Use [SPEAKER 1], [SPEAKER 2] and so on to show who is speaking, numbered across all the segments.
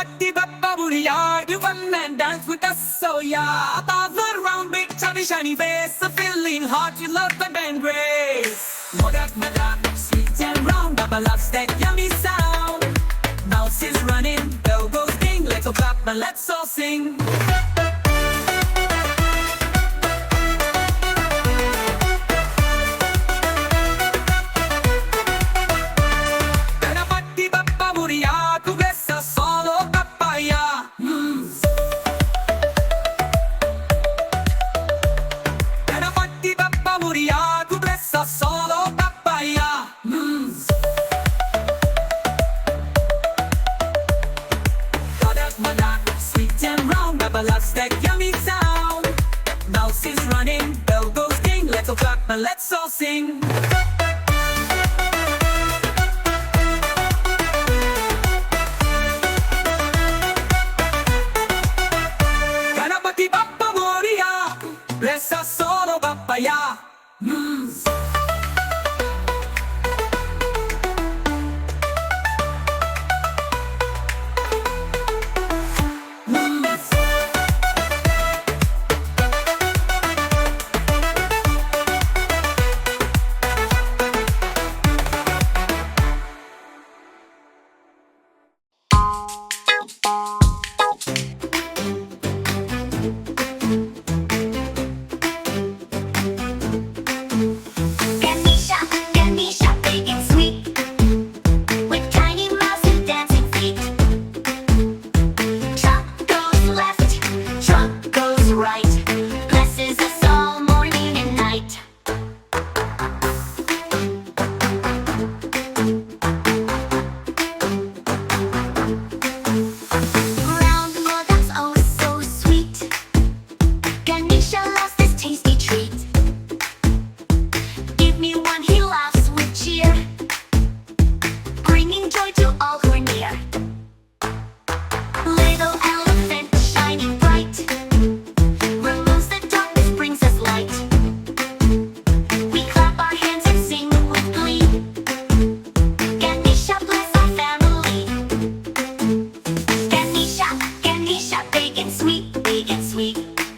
[SPEAKER 1] Ganapathi Bappa Muriya, you come and dance with us, so yeah. A toddler round, big chubby shiny face, a feeling hot, you love the band grace. Modak Madak, sweet and round, Bappa loves that yummy sound. Mouse is running, bell goes ding, let's all clap and let's all sing. Solo papaya. Kodak Madak, sweet and round, Bappa loves that yummy sound. Mouse is running, bell goes ding, let's all clap and let's all sing. Ganapathi Bappa Moriya, bless us solo papaya.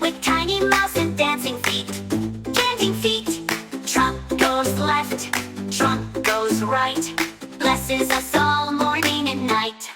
[SPEAKER 2] With tiny mouse and dancing feet. Dancing feet. Trunk goes left, trunk goes right. Blesses us all morning and night.